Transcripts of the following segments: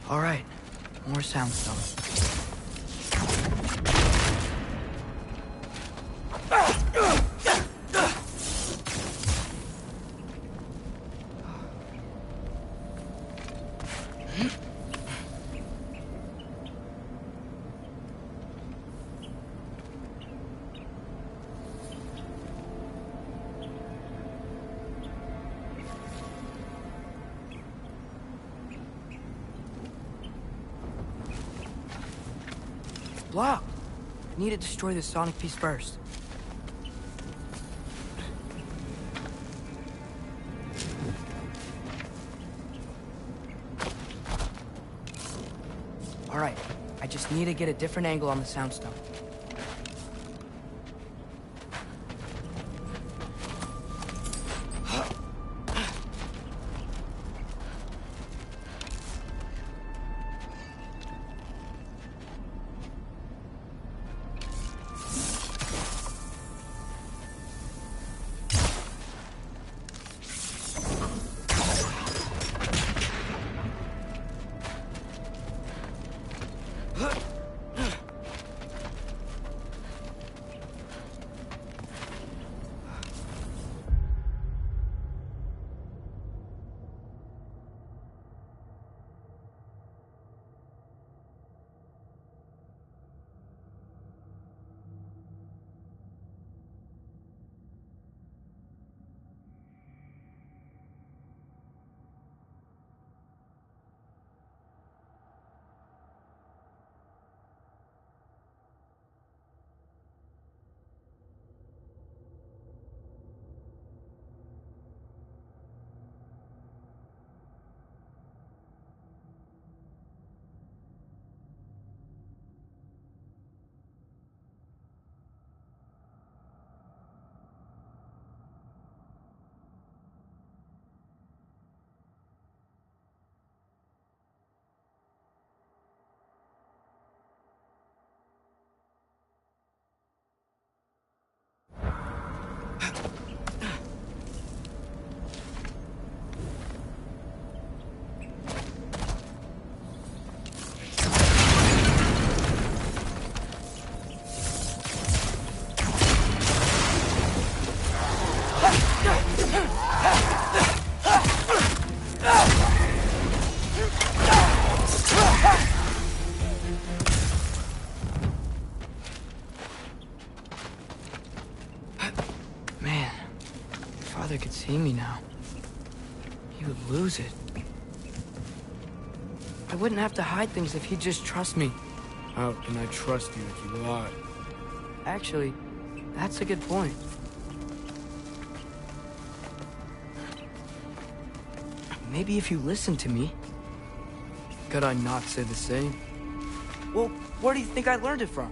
All right, more soundstone. Blocked. Need to destroy the sonic piece first. All right, I just need to get a different angle on the soundstone. Man, if Father could see me now, he would lose it. I wouldn't have to hide things if he'd just trust me. How can I trust you if you lie? Actually, that's a good point. Maybe if you listen to me. Could I not say the same? Well, where do you think I learned it from?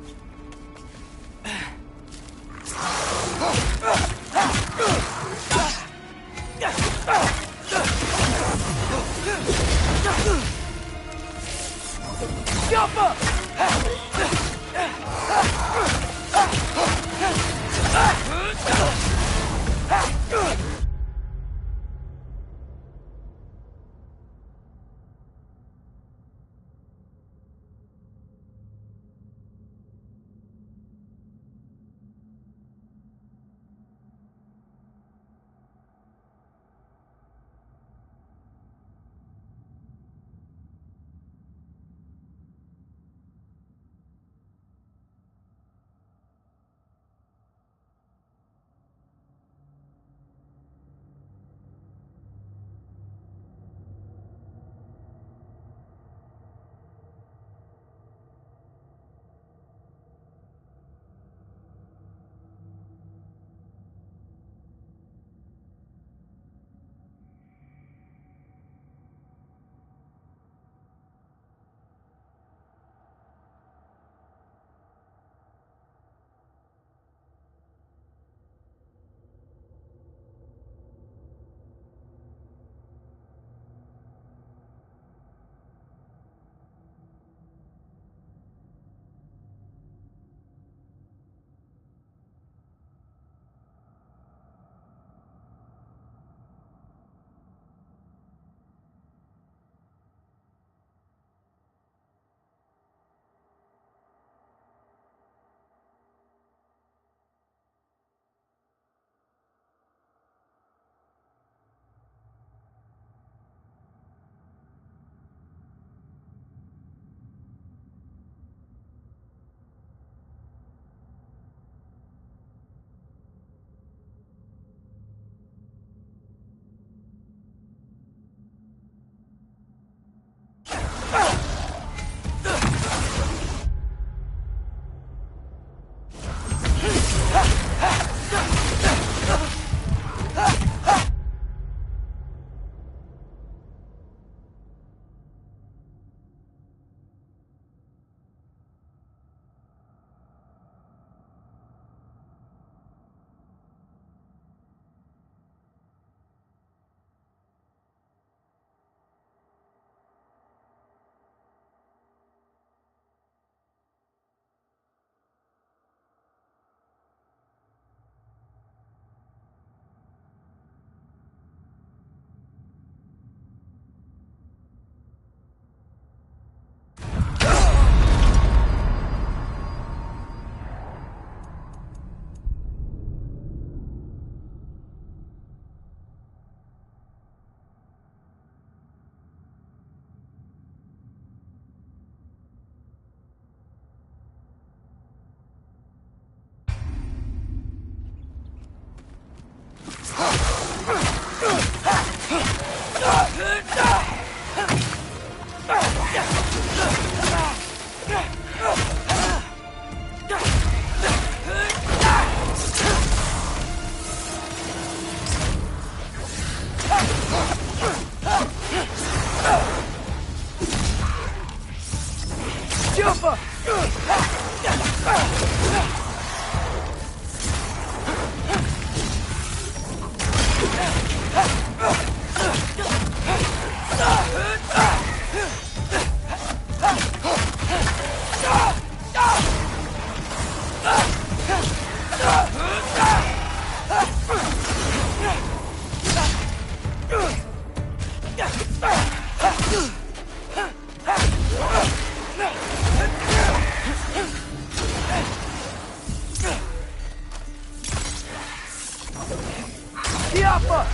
Yappa!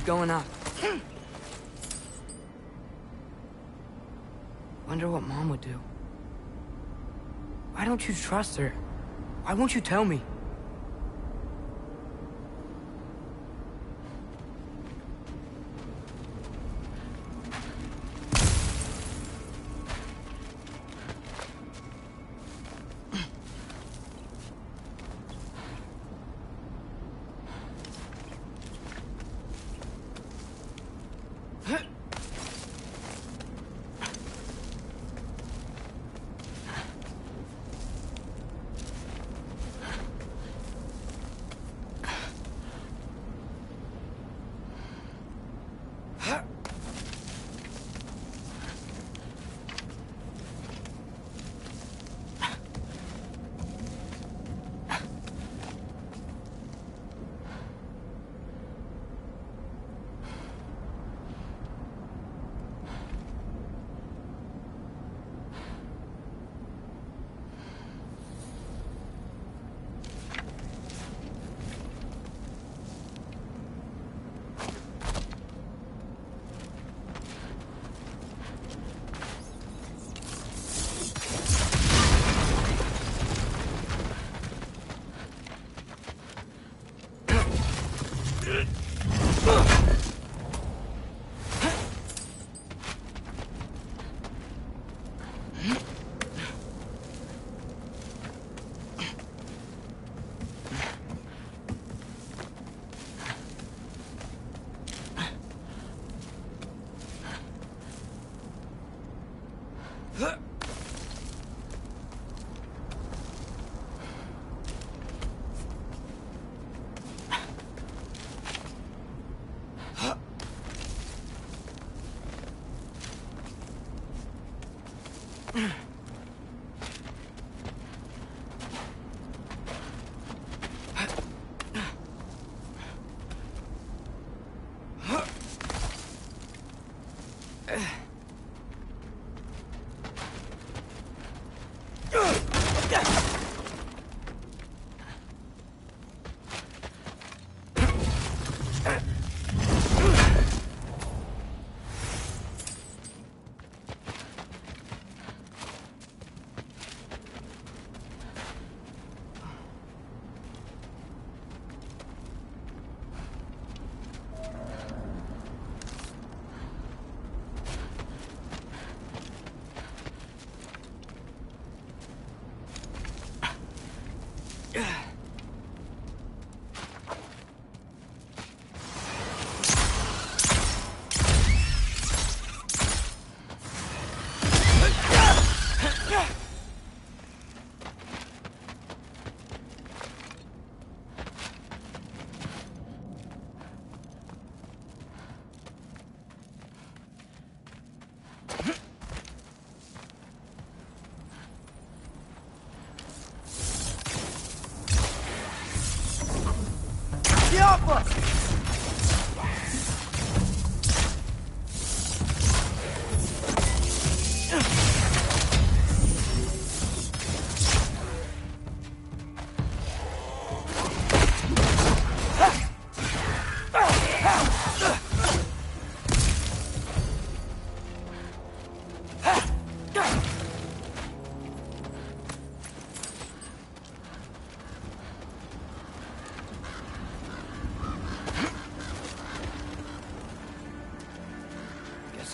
Going up. Wonder what Mom would do. Why don't you trust her? Why won't you tell me?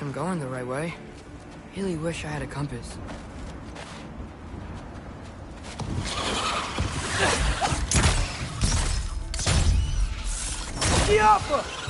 I'm going the right way. Really wish I had a compass. Yappa!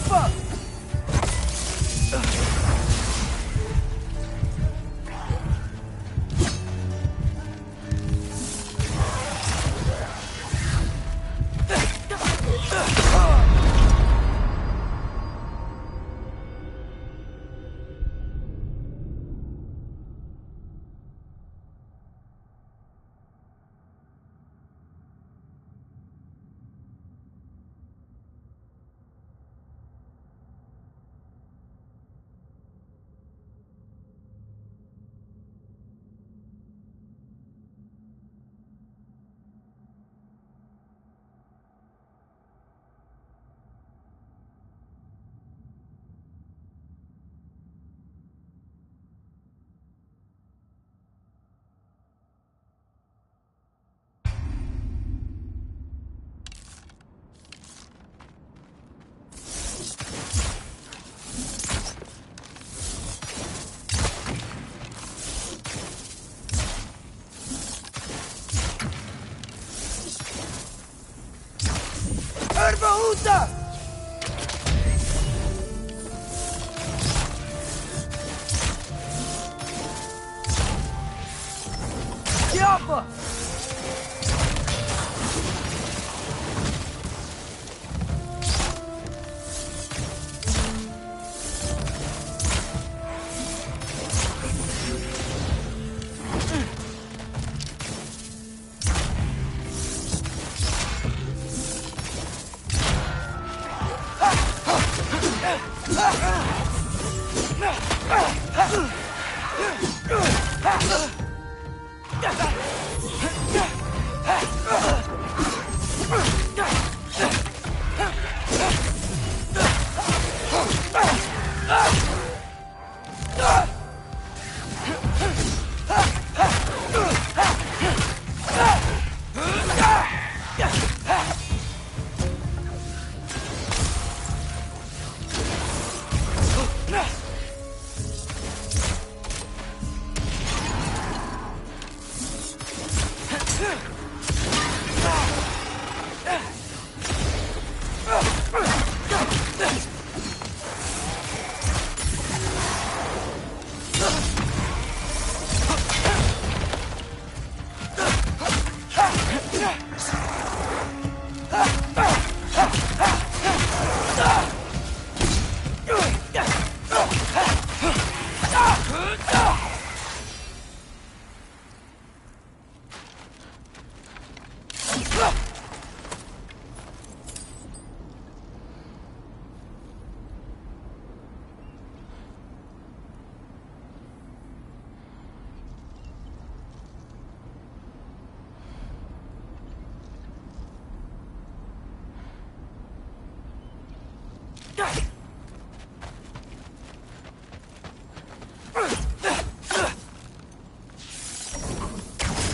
Yappa! Erbaúta! Yappa!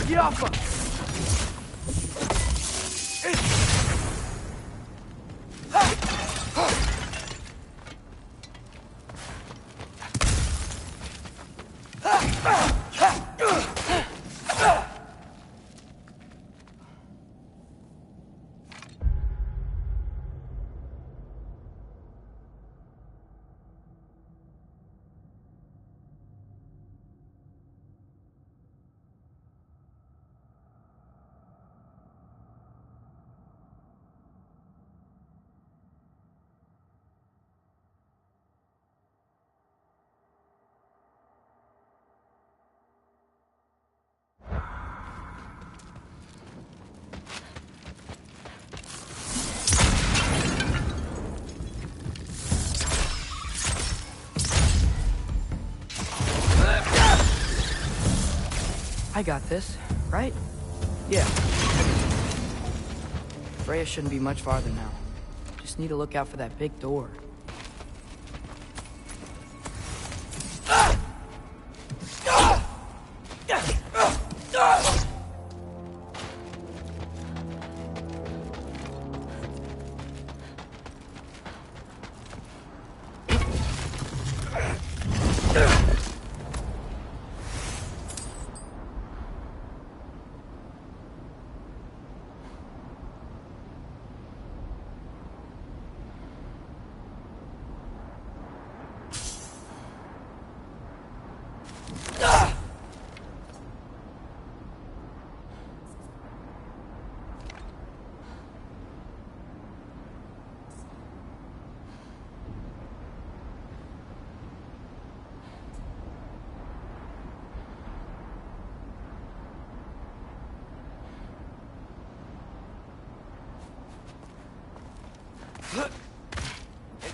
Yappa! I got this, right? Yeah. Freya shouldn't be much farther now. Just need to look out for that big door.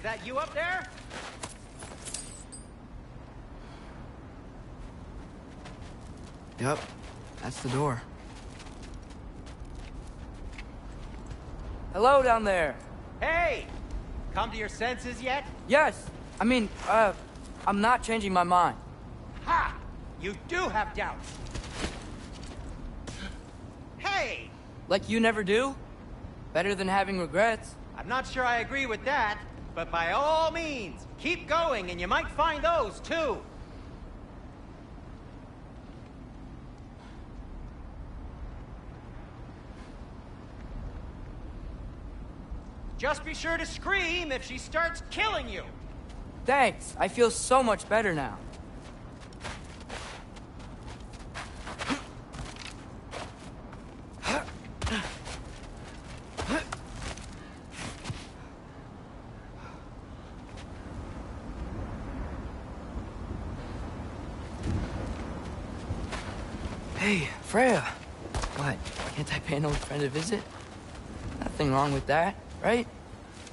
is that you up there? Yep, that's the door. Hello down there. Hey! Come to your senses yet? Yes, I mean, I'm not changing my mind. Ha! You do have doubts. Hey! Like you never do? Better than having regrets. I'm not sure I agree with that, but by all means, keep going and you might find those too. Just be sure to scream if she starts killing you. Thanks, I feel so much better now. Hey, Freya. What, can't I pay an old friend a visit? Nothing wrong with that, right?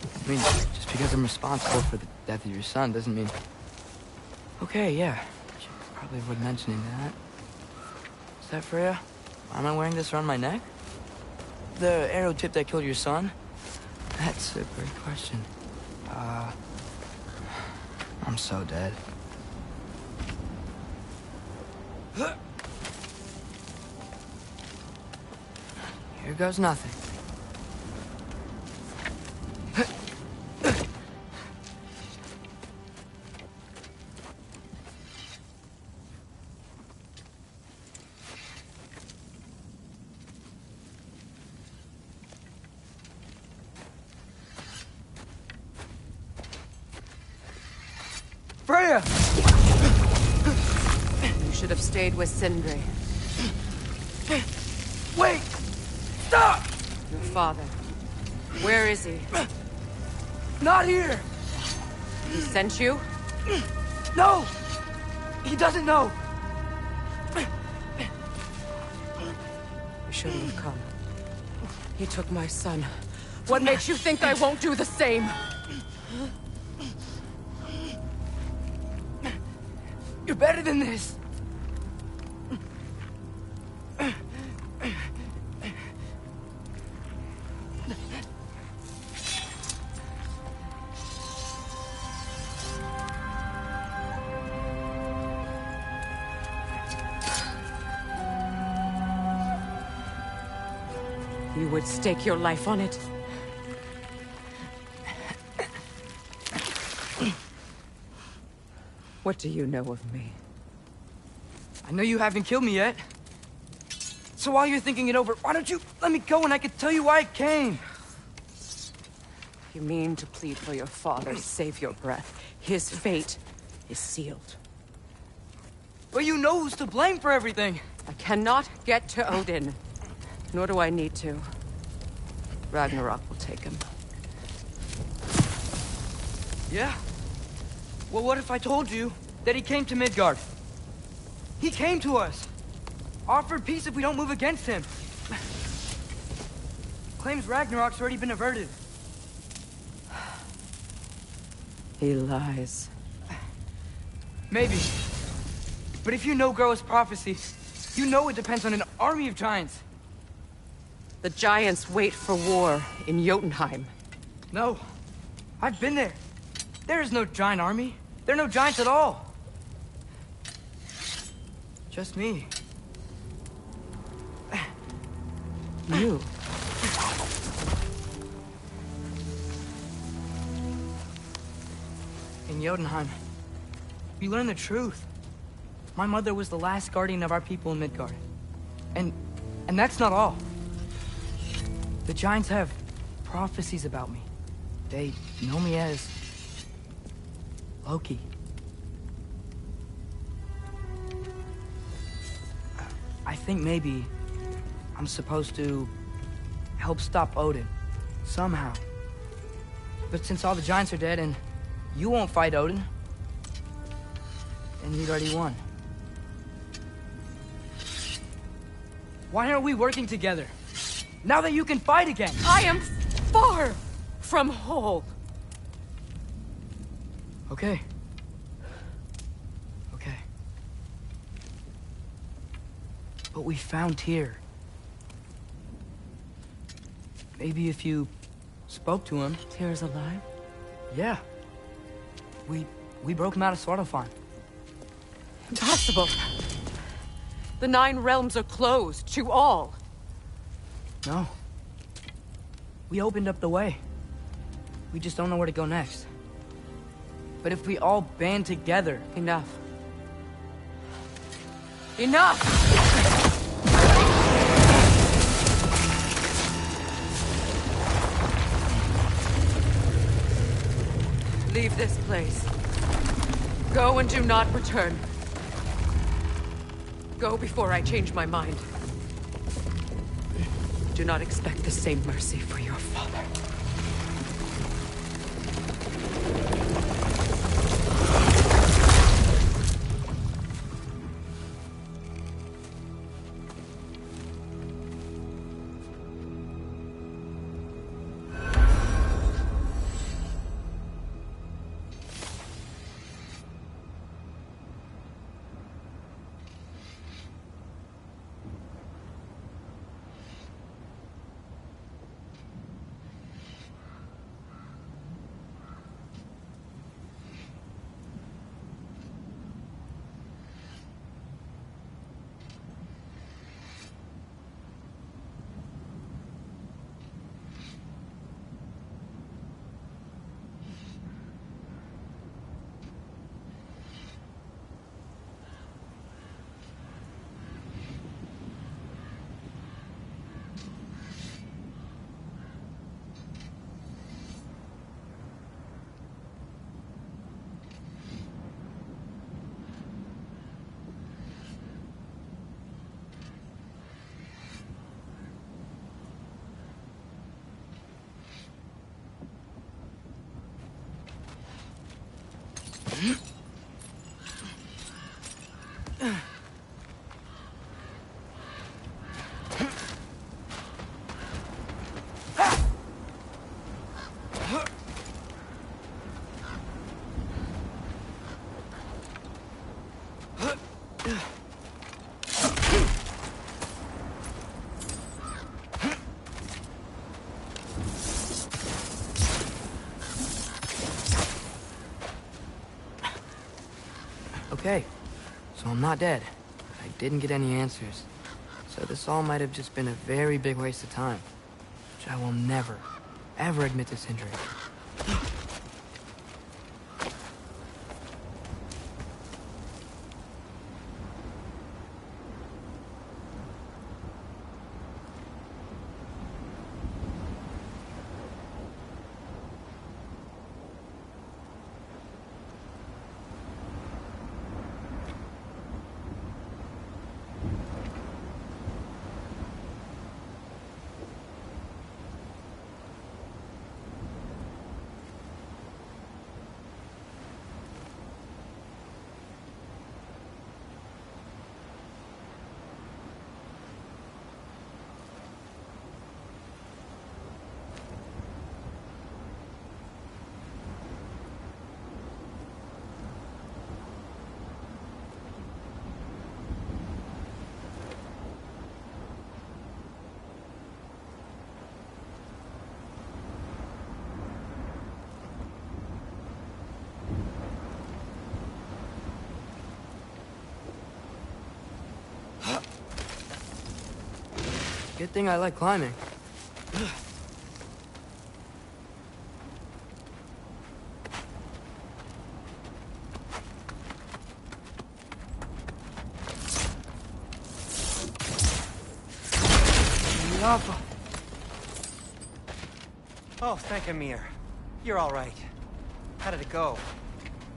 I mean, just because I'm responsible for the death of your son doesn't mean... Okay, yeah. Should probably avoid mentioning that. Is that Freya? Why am I wearing this around my neck? The arrow tip that killed your son? That's a great question. I'm so dead. Here goes nothing. Freya! You should have stayed with Sindri. Wait! Stop! Your father. Where is he? Not here! He sent you? No! He doesn't know! You shouldn't have come. He took my son. What makes you think I won't do the same? You're better than this! You would stake your life on it? What do you know of me? I know you haven't killed me yet. So while you're thinking it over, why don't you let me go and I can tell you why I came? You mean to plead for your father, save your breath. His fate is sealed. But you know who's to blame for everything. I cannot get to Odin. Nor do I need to. Ragnarok will take him. Yeah? Well, what if I told you that he came to Midgard? He came to us. Offered peace if we don't move against him. Claims Ragnarok's already been averted. He lies. Maybe. But if you know Groa's prophecy, you know it depends on an army of giants. The giants wait for war in Jotunheim. No. I've been there. There is no giant army. There are no giants at all. Just me. You? In Jotunheim, we learn the truth. My mother was the last guardian of our people in Midgard. And that's not all. The giants have prophecies about me. They know me as Loki. I think maybe I'm supposed to help stop Odin, somehow. But since all the giants are dead and you won't fight Odin, then he'd already won. Why aren't we working together? Now that you can fight again! I am far from whole. Okay. Okay. But we found Tyr. Maybe if you spoke to him... Tyr's alive? Yeah. We broke him out of Svartalfheim. Impossible! The 9 realms are closed to all. No. We opened up the way. We just don't know where to go next. But if we all band together... Enough. Enough! Leave this place. Go and do not return. Go before I change my mind. Do not expect the same mercy for your father. Okay, so I'm not dead. I didn't get any answers. So this all might have just been a very big waste of time. Which I will never, ever admit to Sindri. Good thing I like climbing. Oh, thank Ymir. You're all right. How did it go?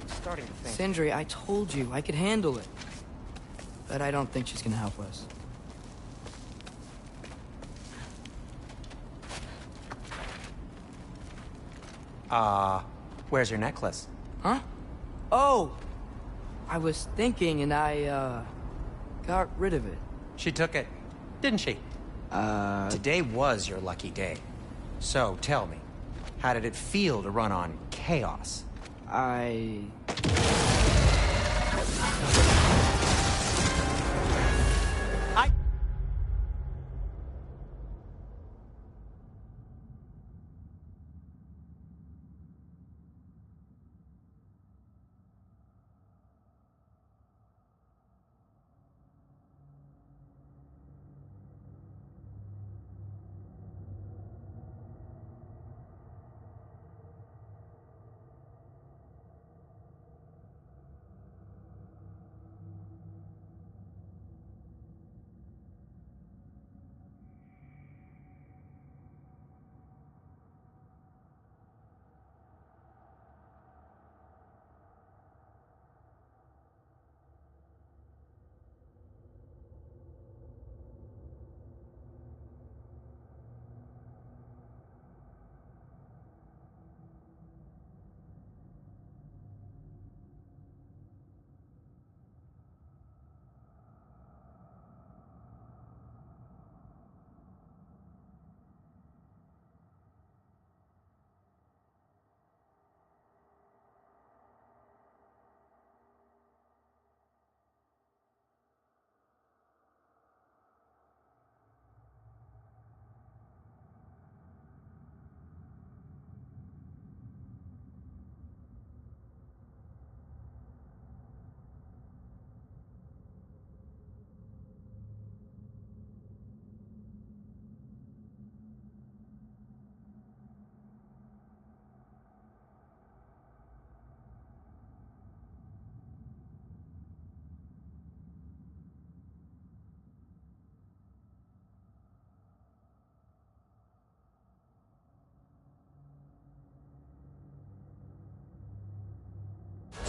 I'm starting to think. Sindri, I told you I could handle it. But I don't think she's gonna help us. Where's your necklace? Huh? Oh! I was thinking and I, got rid of it. She took it, didn't she? Today was your lucky day. So, tell me, how did it feel to run on Chaos? I...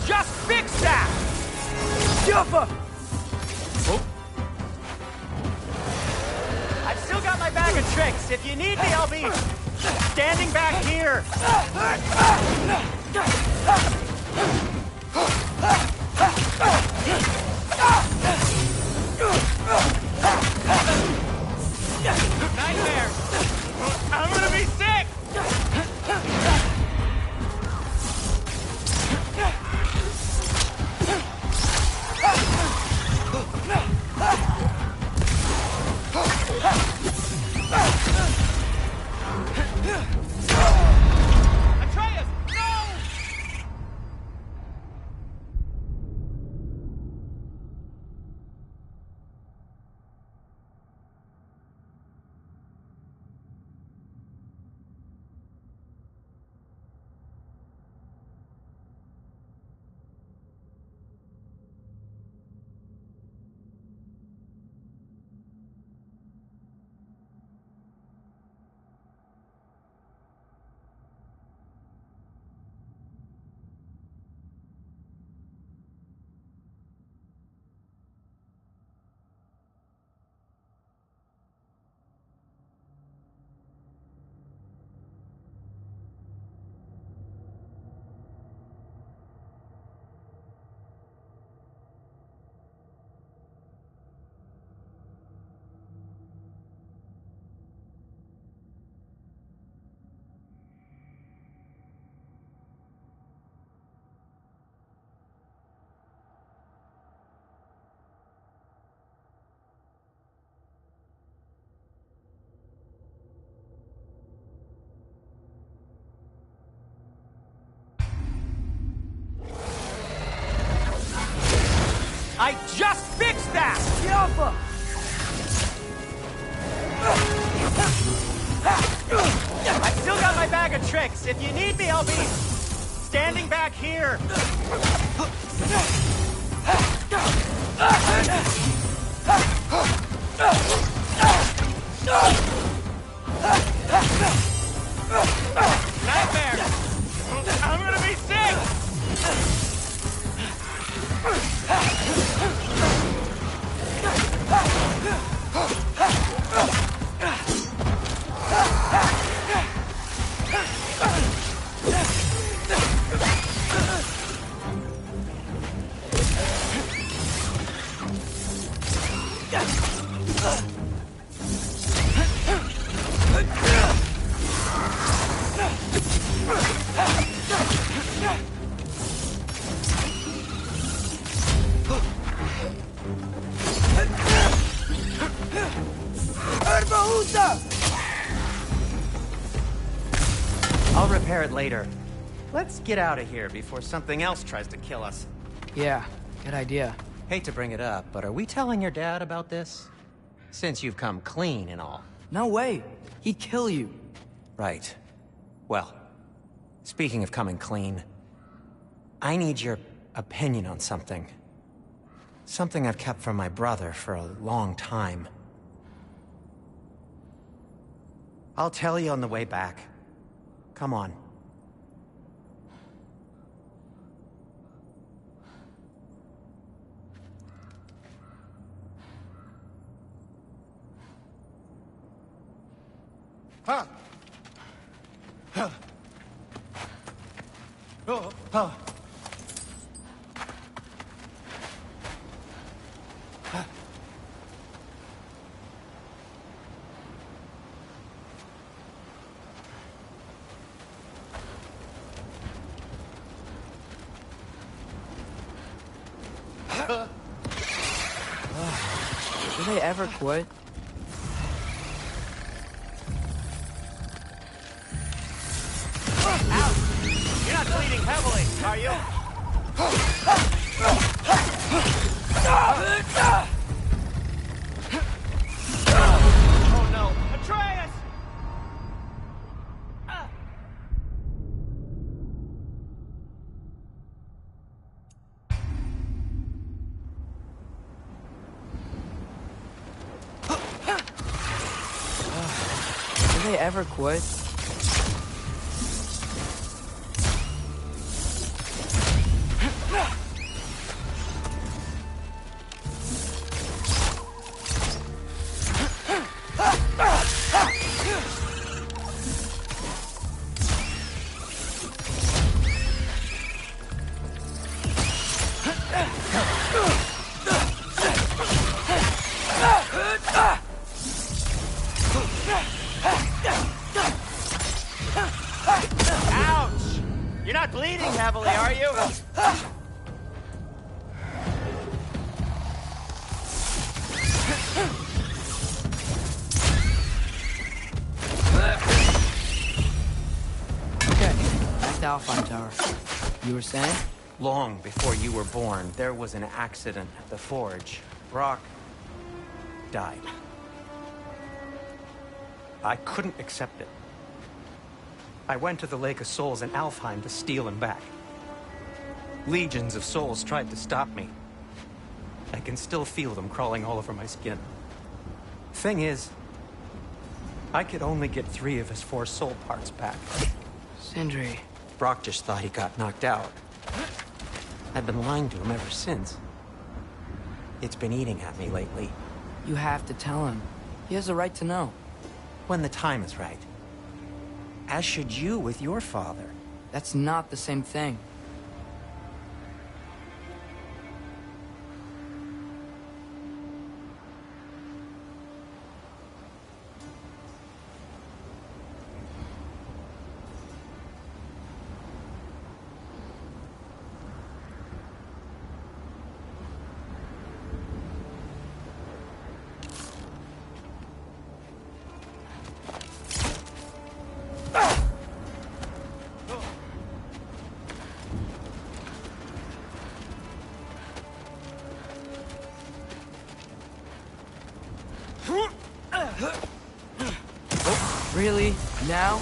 Just fix that! Jumper! I've still got my bag of tricks. If you need me, I'll be standing back here. Nightmares! I'm gonna be sick! Atreus, no! I just fixed that! Jumper! I've still got my bag of tricks. If you need me, I'll be standing back here. Nightmares! I'm gonna be sick! repair it later. Let's get out of here before something else tries to kill us. Yeah, good idea. Hate to bring it up, but are we telling your dad about this? Since you've come clean and all. No way. He'd kill you. Right. Well, speaking of coming clean, I need your opinion on something. Something I've kept from my brother for a long time. I'll tell you on the way back. Come on. Huh. Huh. Oh. Huh. Do they ever quit? Ouch! You're not bleeding heavily, are you? Oh no! Atreus! Do they ever quit? Ouch! You're not bleeding heavily, are you? Okay, back to Alpine Tower. You were saying? Long before you were born, there was an accident at the forge. Brock died. I couldn't accept it. I went to the Lake of Souls in Alfheim to steal him back. Legions of souls tried to stop me. I can still feel them crawling all over my skin. Thing is, I could only get 3 of his 4 soul parts back. Sindri. Brock just thought he got knocked out. I've been lying to him ever since. It's been eating at me lately. You have to tell him. He has a right to know. When the time is right. As should you with your father. That's not the same thing. Really? Now?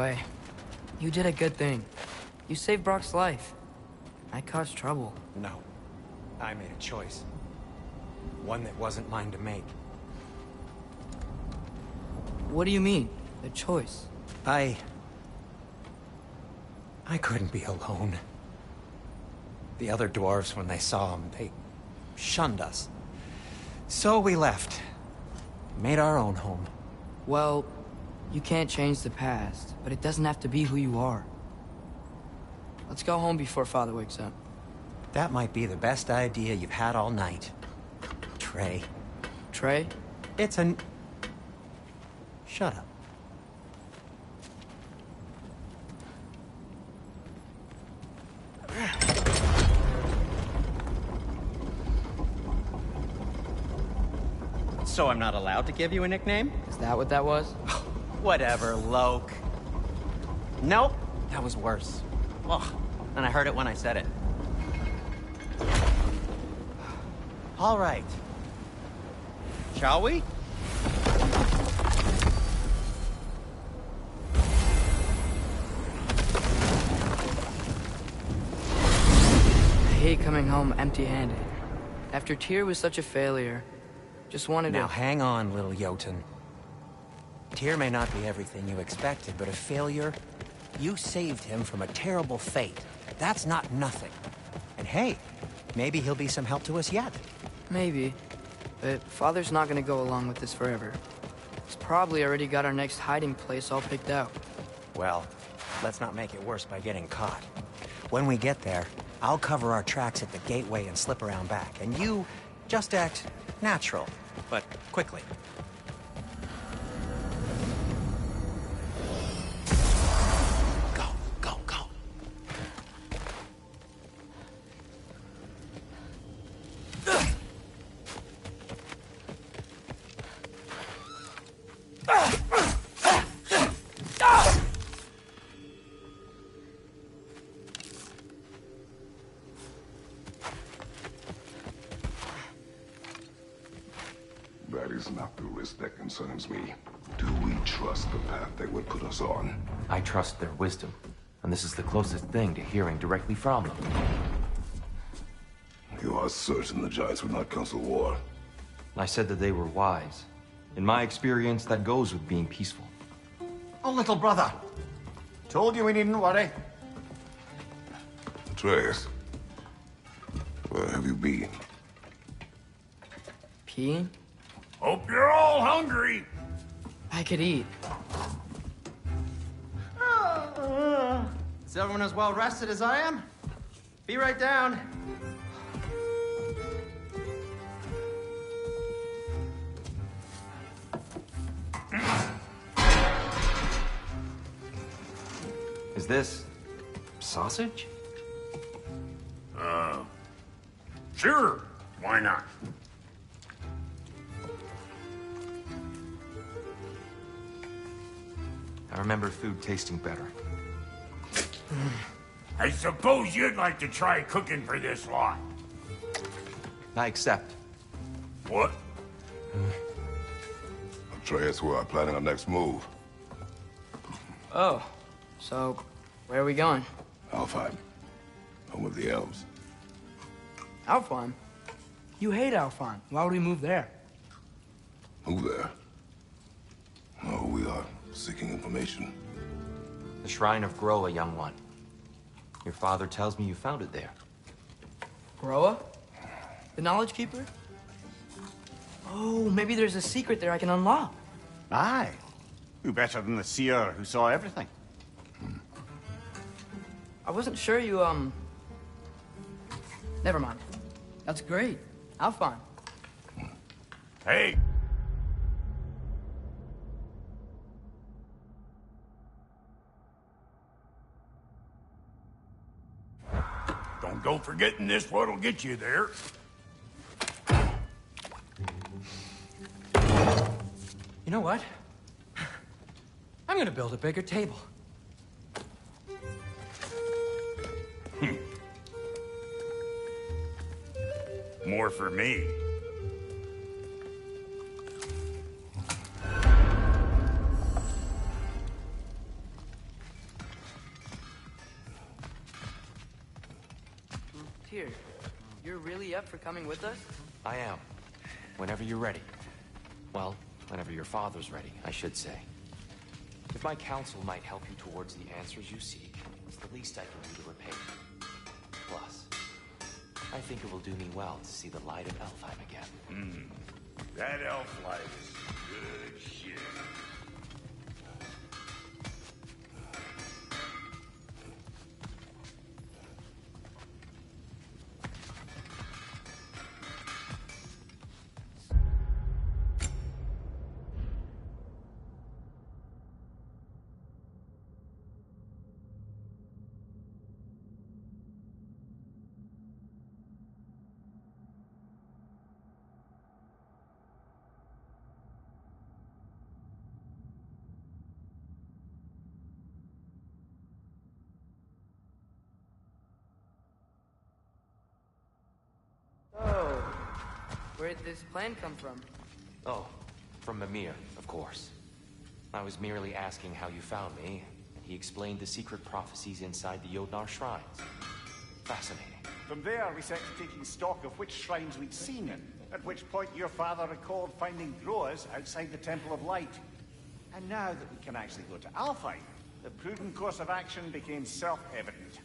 Anyway, you did a good thing. You saved Brock's life. I caused trouble. No. I made a choice. One that wasn't mine to make. What do you mean? A choice? I couldn't be alone. The other dwarves, when they saw him, they shunned us. So we left. Made our own home. Well, you can't change the past, but it doesn't have to be who you are. Let's go home before Father wakes up. That might be the best idea you've had all night. Trey. Trey? It's an... Shut up. So I'm not allowed to give you a nickname? Is that what that was? Whatever, Loke. Nope, that was worse. Ugh, and I heard it when I said it. All right. Shall we? I hate coming home empty-handed. After Tyr was such a failure, just wanted Now to... hang on, little Jotun. Tyr may not be everything you expected, but a failure? You saved him from a terrible fate. That's not nothing. And hey, maybe he'll be some help to us yet. Maybe. But Father's not gonna go along with this forever. He's probably already got our next hiding place all picked out. Well, let's not make it worse by getting caught. When we get there, I'll cover our tracks at the gateway and slip around back. And you just act natural, but quickly. Go, go, go. That is not the risk that concerns me. Do we trust the path they would put us on? I trust their wisdom, and this is the closest thing to hearing directly from them. You are certain the Giants would not counsel war? I said that they were wise. In my experience, that goes with being peaceful. Oh, little brother. Told you we needn't worry. Atreus, where have you been? Peeing? Hope you're all hungry. I could eat. Is everyone as well rested as I am? Be right down. Is this... sausage? Sure. Why not? I remember food tasting better. I suppose you'd like to try cooking for this lot. I accept. What? Atreus, we are planning our next move. Oh, so where are we going? Alfheim, home of the elves. Alfheim? You hate Alfheim. Why would we move there? Move there? No, we are seeking information. The Shrine of Groa, young one. Your father tells me you found it there. Groa? The Knowledge Keeper? Oh, maybe there's a secret there I can unlock. Aye. Who better than the seer who saw everything? I wasn't sure you, Never mind. That's great. Alfheim. Hey! Don't go forgetting this what'll get you there. You know what? I'm gonna build a bigger table. More for me. You're really up for coming with us? I am. Whenever you're ready. Well, whenever your father's ready, I should say. If my counsel might help you towards the answers you seek, it's the least I can do to repay you. Plus, I think it will do me well to see the light of Elfheim again. That elf life is good shit. Oh, where'd this plan come from? Oh, from Mimir, of course. I was merely asking how you found me, and he explained the secret prophecies inside the Jotnar shrines. Fascinating. From there, we set to taking stock of which shrines we'd seen, at which point your father recalled finding Groas outside the Temple of Light. And now that we can actually go to Alfheim, the prudent course of action became self-evident.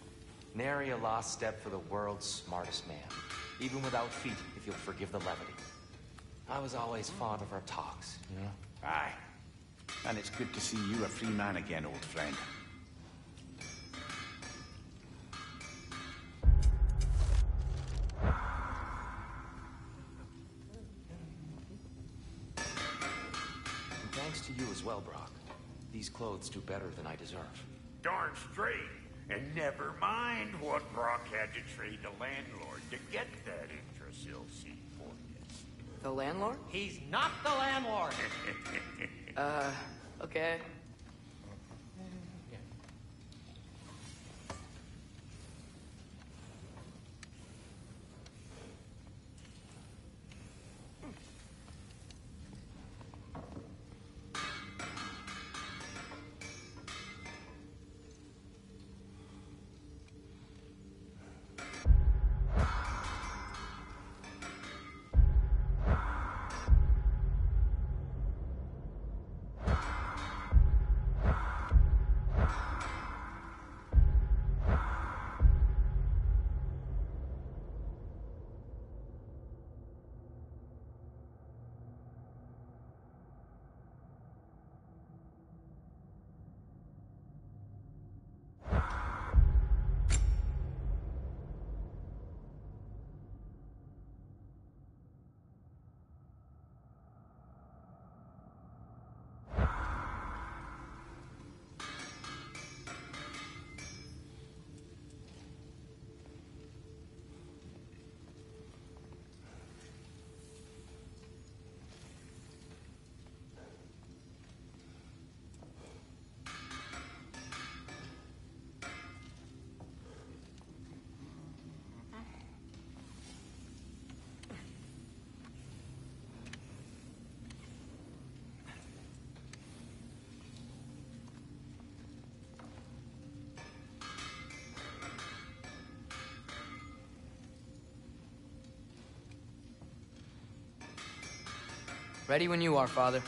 Nary a lost step for the world's smartest man. Even without feet, if you'll forgive the levity. I was always fond of our talks, you know? Aye. And it's good to see you a free man again, old friend. And thanks to you as well, Brock. These clothes do better than I deserve. Darn straight. And never mind what Brock had to trade the landlord to get that Yggdrasil seat for you. The landlord? He's not the landlord! Okay. Ready when you are, Father.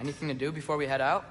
Anything to do before we head out?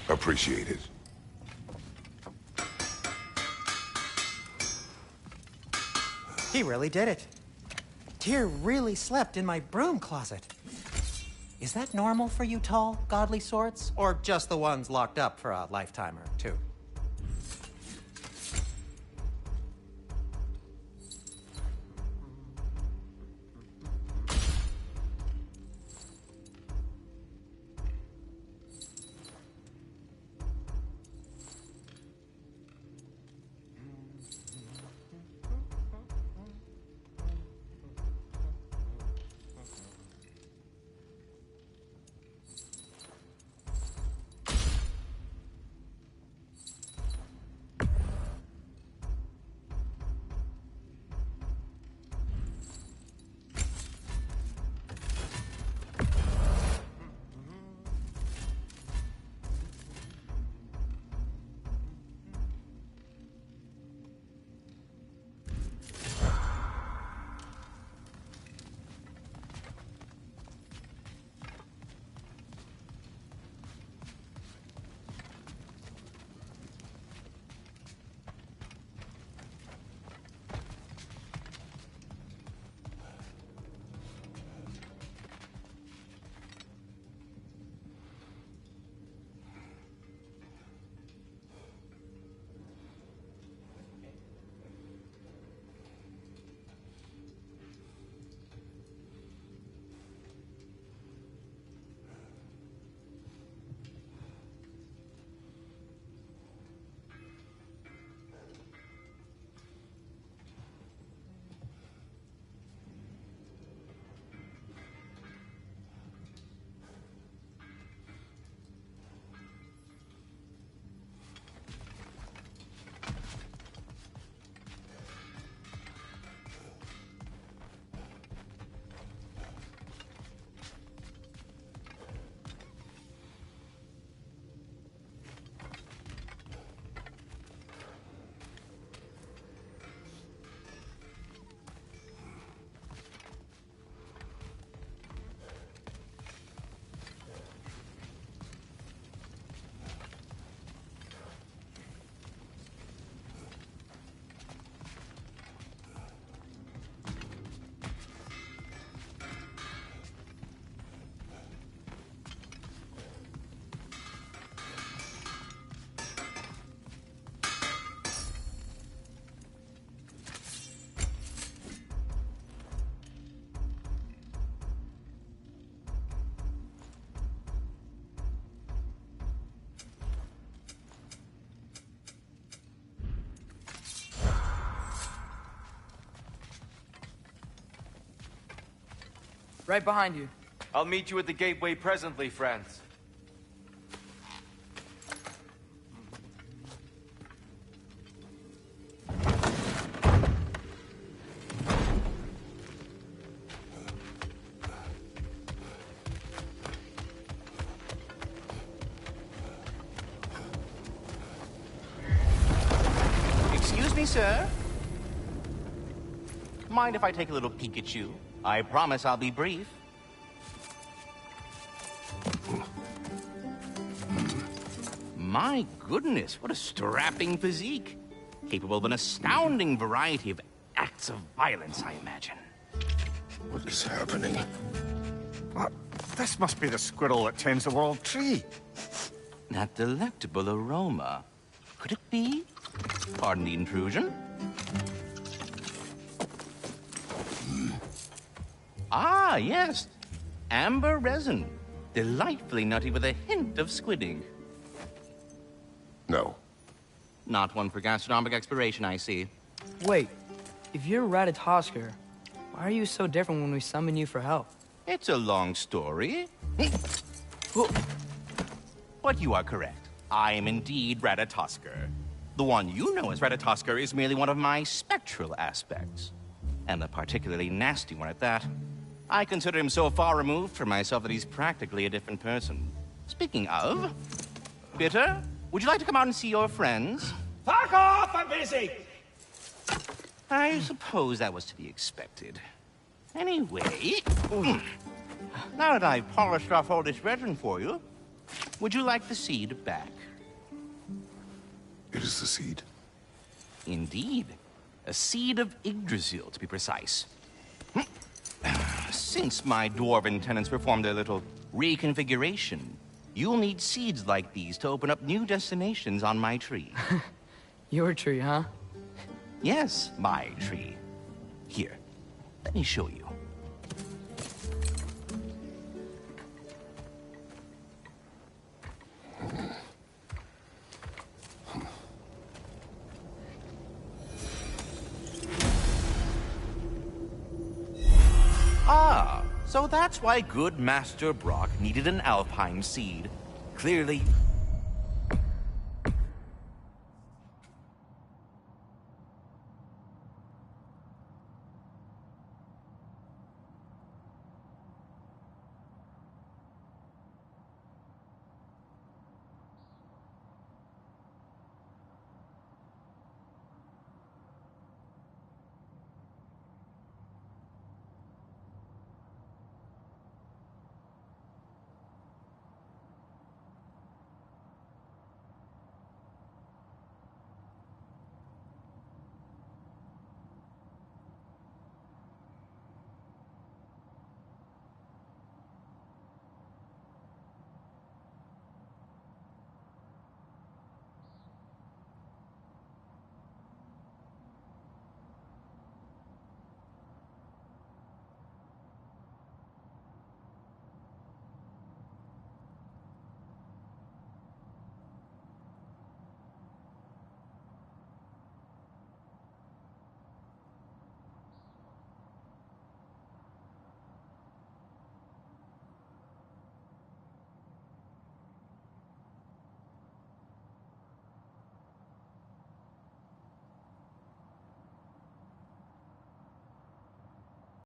Appreciate it. He really did it. Tyr really slept in my broom closet. Is that normal for you tall, godly sorts? Or just the ones locked up for a lifetime or two? Right behind you. I'll meet you at the gateway presently, friends. Excuse me, sir. Mind if I take a little peek at you? I promise I'll be brief. My goodness, what a strapping physique. Capable of an astounding variety of acts of violence, I imagine. What is happening? What? This must be the squirrel that tends the world tree. That delectable aroma. Could it be? Pardon the intrusion. Ah, yes. Amber resin. Delightfully nutty with a hint of squidding. No. Not one for gastronomic exploration, I see. Wait, if you're Ratatoskr, why are you so different when we summon you for help? It's a long story. But you are correct. I am indeed Ratatoskr. The one you know as Ratatoskr is merely one of my spectral aspects. And a particularly nasty one at that. I consider him so far removed from myself that he's practically a different person. Speaking of, Bitter, would you like to come out and see your friends? Fuck off! I'm busy! I suppose that was to be expected. Anyway, Now that I've polished off all this resin for you, would you like the seed back? It is the seed. Indeed. A seed of Yggdrasil, to be precise. Since my dwarven tenants performed their little reconfiguration, you'll need seeds like these to open up new destinations on my tree. Your tree, huh? Yes, my tree. Here, let me show you. Ah, so that's why good Master Brock needed an Alfheim seed. Clearly,